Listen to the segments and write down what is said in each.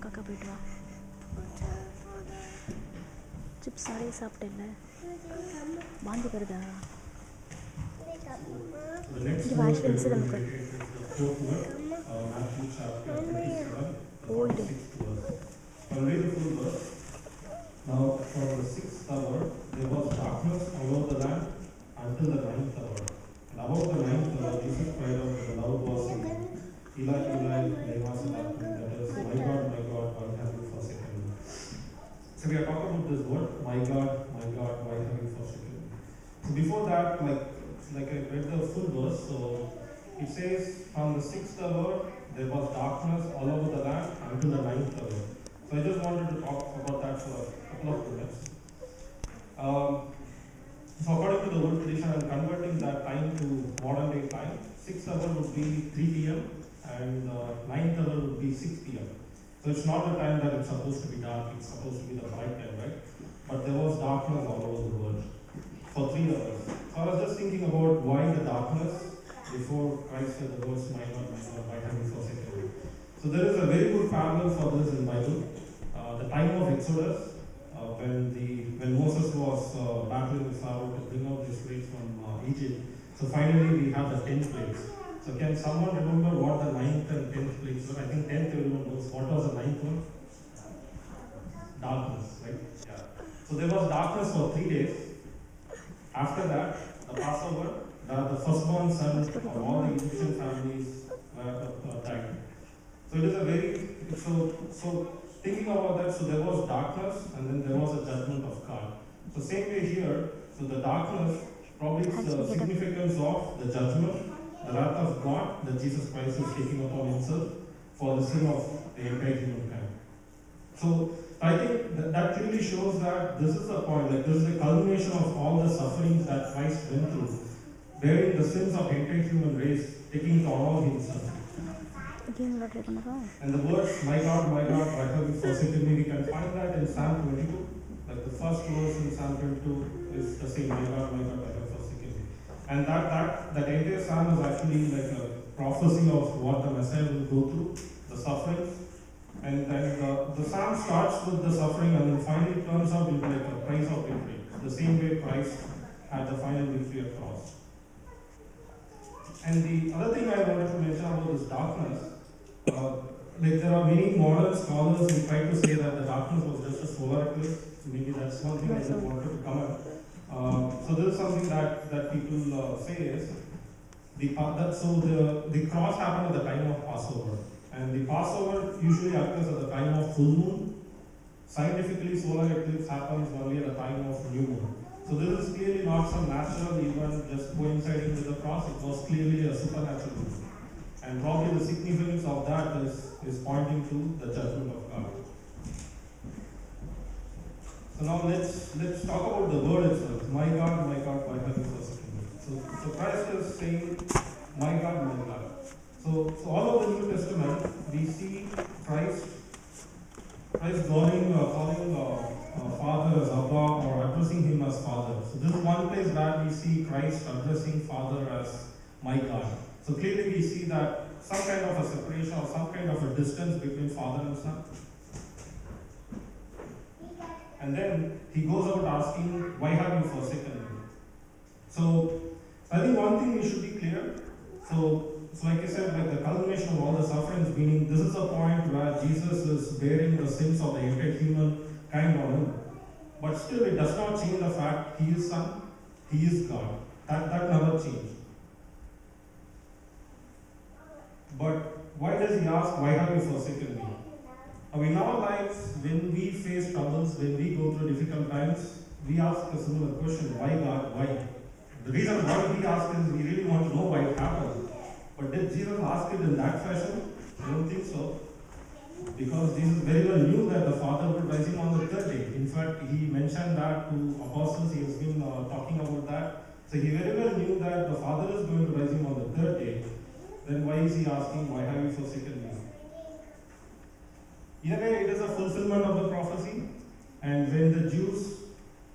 அக்கா போயிட்டு வா. சிப்ஸ் நிறைய சாப்பிட்டேன்ல, வாந்தி வருதா? இங்கே வாஷ் பென்சில் நமக்கு போயிடு. Now, for the 6th hour, there was darkness all over the land until the 9th hour. And about the 9th hour, Jesus cried out with a loud voice, saying, Eli, Eli, lema sabachthani, that is, my God, why have you forsaken me? So we are talking about this word, my God, why have you forsaken me? So before that, like I read the full verse, so it says, from the 6th hour, there was darkness all over the land until the 9th hour. So I just wanted to talk about that for a couple of minutes. So according to the old tradition, I'm converting that time to modern day time. 6th hour would be 3 p.m. and 9th hour would be 6 p.m. So it's not the time that it's supposed to be dark, it's supposed to be the bright time, right? But there was darkness all over the world for 3 hours. So I was just thinking about why the darkness before Christ said the words, my God, why have you forsaken me? So there is a very good parallel for this in Bible. The time of Exodus, when Moses was battling with Pharaoh to bring out the Israelites from Egypt. So finally we have the 10th plagues. So can someone remember what the 9th and 10th plagues were? I think 10th everyone knows. What was the 9th one? Darkness, right? Yeah. So there was darkness for 3 days. After that, the Passover, the firstborn son of all the Egyptian families died. So it is a very, so thinking about that, so there was darkness and then there was a judgment of God. So same way here, so the darkness probably is the significance of the judgment, the wrath of God that Jesus Christ is taking upon himself for the sin of the entire humankind. So I think that clearly shows that this is the point, like this is the culmination of all the sufferings that Christ went through, bearing the sins of the entire human race, taking it on all himself. And the words, my God, why have you forsaken me? We can find that in Psalm 22. Like the first verse in Psalm 22 is the same, my God, why have you forsaken me? And that entire psalm is actually like a prophecy of what the Messiah will go through, the sufferings. And then the psalm starts with the suffering and then finally turns out into like a price of victory. The same way Christ had the final victory at cross. And the other thing I wanted to mention about this darkness, like there are many modern scholars who try to say that the darkness was just a solar eclipse. Maybe that's one thing I just wanted to comment. So this is something that people say is the cross happened at the time of Passover, and the Passover usually occurs at the time of full moon. Scientifically, solar eclipse happens only at the time of new moon. So this is clearly not some natural event just coinciding with the cross. It was clearly a supernatural event. And probably the significance of that is pointing to the judgment of God. So now let's talk about the word itself. My God, why have you forsaken me? So Christ is saying, my God, my God. So all over the New Testament, we see Christ calling Father as Abba or addressing him as Father. So this is one place where we see Christ addressing Father as my God. So clearly we see that some kind of a separation or some kind of a distance between Father and Son. And then he goes out asking, why have you forsaken me? So I think one thing we should be clear. So like I said, like the culmination of all the sufferings, meaning this is a point where Jesus is bearing the sins of the entire humankind on him. But still it does not change the fact he is Son, he is God. That never changed. But why does he ask, why have you forsaken me? Now in our lives, when we face troubles, when we go through difficult times, we ask a similar question, why God, why? The reason why we ask is we really want to know why it happened. But did Jesus ask it in that fashion? I don't think so. Because Jesus very well knew that the Father would rise him on the third day. In fact, he mentioned that to apostles, he has been talking about that. So he very well knew that the Father is going to rise him on the third day. Then why is he asking, why have you forsaken me? In a way, it is a fulfillment of the prophecy. And when the Jews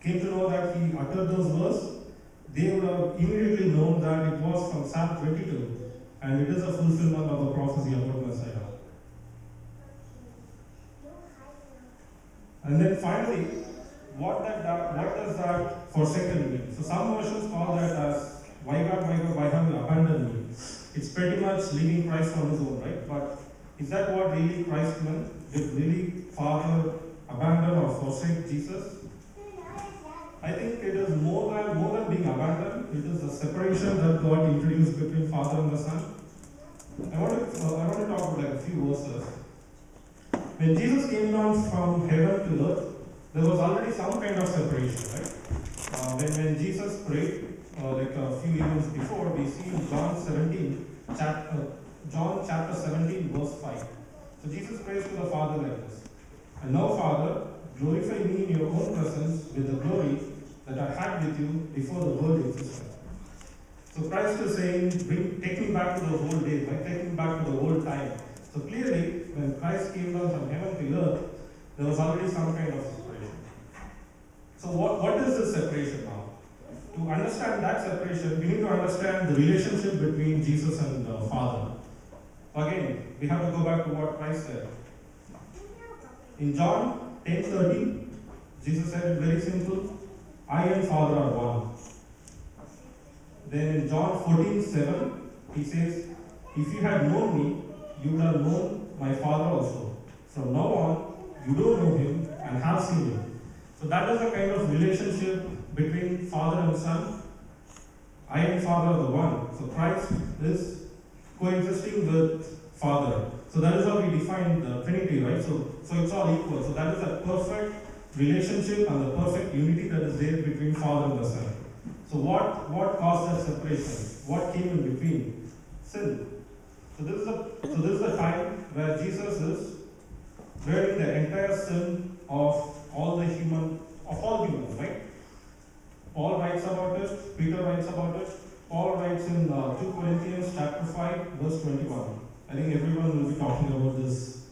came to know that he uttered those words, they would have immediately known that it was from Psalm 22. And it is a fulfillment of the prophecy about Messiah. And then finally, what does that forsaken mean? So some versions call that as why God, why have you abandoned me? It's pretty much leaving Christ on his own, right? But is that what really Christ meant? Did really Father abandon or forsake Jesus? I think it is more than being abandoned. It is a separation that God introduced between Father and the Son. I want to talk about like a few verses. When Jesus came down from heaven to earth, there was already some kind of separation, right? When Jesus prayed, like a few events before, we see in John chapter 17, verse 5. So Jesus prays to the Father like this. And now, Father, glorify me in your own presence with the glory that I had with you before the world existed. So Christ is saying, take me back to the old days, right? Take me back to the old time. So clearly, when Christ came down from heaven to earth, there was already some kind of separation. So what is this separation now? To understand that separation, we need to understand the relationship between Jesus and the Father. Again, we have to go back to what Christ said. In John 10:30, Jesus said it very simple, I and Father are one. Then in John 14:7, he says, if you had known me, you would have known my Father also. From now on, you don't know him and have seen him. So that is a kind of relationship between Father and Son. I and Father are the one. So Christ is coexisting with Father. So that is how we define the Trinity, right? So it's all equal. So that is a perfect relationship and the perfect unity that is there between Father and the Son. So what caused that separation? What came in between? Sin. So this is the time where Jesus is bearing the entire sin of all humans, right? Paul writes about it, Peter writes about it. Paul writes in 2 Corinthians chapter 5, verse 21. I think everyone will be talking about this.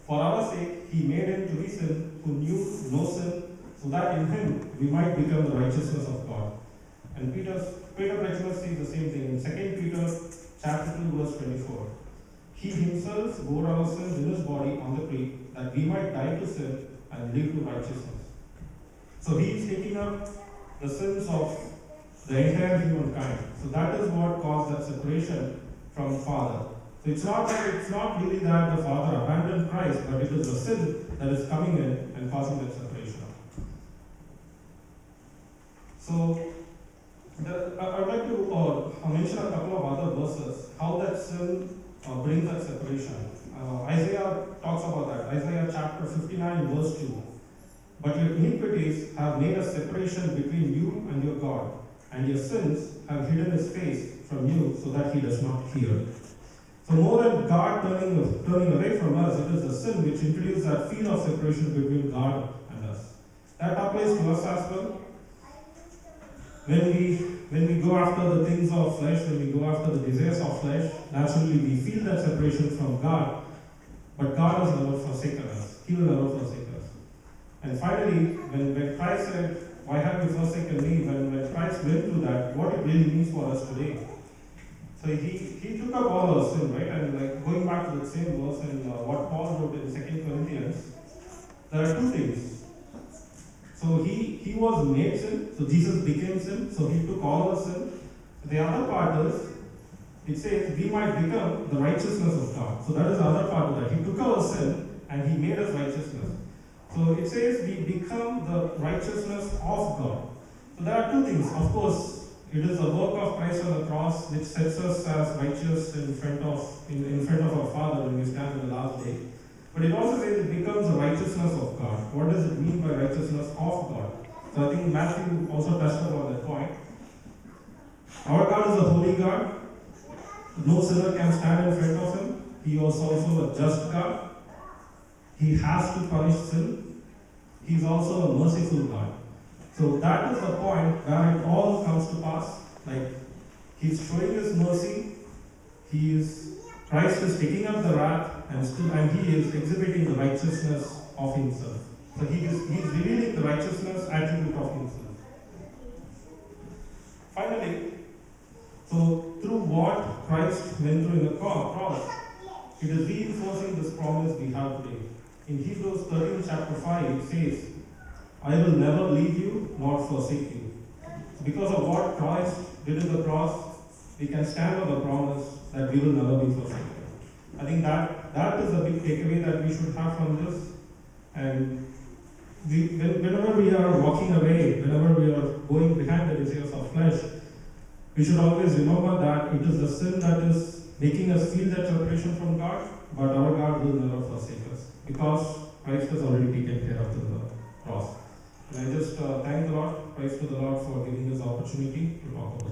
For our sake, he made him to be sin who knew no sin, so that in him we might become the righteousness of God. And Peter pretty much says the same thing in 2 Peter chapter 2, verse 24. He himself bore our sins in his body on the tree, that we might die to sin and live to righteousness. So he is taking up the sins of the entire humankind. So that is what caused that separation from Father. So it's not really that the Father abandoned Christ, but it is the sin that is coming in and causing that separation. So I would like to mention a couple of other verses, how that sin brings that separation. Isaiah talks about that. Isaiah chapter 59, verse 2. But your iniquities have made a separation between you and your God, and your sins have hidden his face from you so that he does not hear. So more than God turning away from us, it is the sin which introduces that feel of separation between God and us. That applies to us as well. When we go after the things of flesh, when we go after the desires of flesh, naturally we feel that separation from God, but God has never forsaken us. He will never forsake us. And finally, when Christ said, why have you forsaken me? When Christ went through that, what it really means for us today. So he took up all our sin, right? And like going back to the same verse in what Paul wrote in 2 Corinthians, there are two things. So he was made sin, so Jesus became sin, so he took all our sin. The other part is, it says, we might become the righteousness of God. So that is the other part of that. He took our sin and he made us righteousness. So it says we become the righteousness of God. So there are two things. Of course, it is the work of Christ on the cross which sets us as righteous in front of our Father when we stand in the last day. But it also says it becomes the righteousness of God. What does it mean by righteousness of God? So I think Matthew also touched upon that point. Our God is a holy God. No sinner can stand in front of him. He is also a just God. He has to punish sin. He is also a merciful God. So that is the point where it all comes to pass. Like he's showing his mercy. Christ is taking up the wrath and he is exhibiting the righteousness of himself. So he's revealing the righteousness attribute of himself. Finally, so through what Christ went through in the cross, it is reinforcing this promise we have today. In Hebrews 13 chapter 5, it says, I will never leave you nor forsake you. Because of what Christ did at the cross, we can stand on the promise that we will never be forsaken. I think that is a big takeaway that we should have from this. And whenever we are walking away, whenever we are going behind the desires of flesh, we should always remember that it is the sin that is making us feel that separation from God, but our God will never forsake us because Christ has already taken care of the cross. And I just thank the Lord, praise to the Lord for giving us opportunity to talk about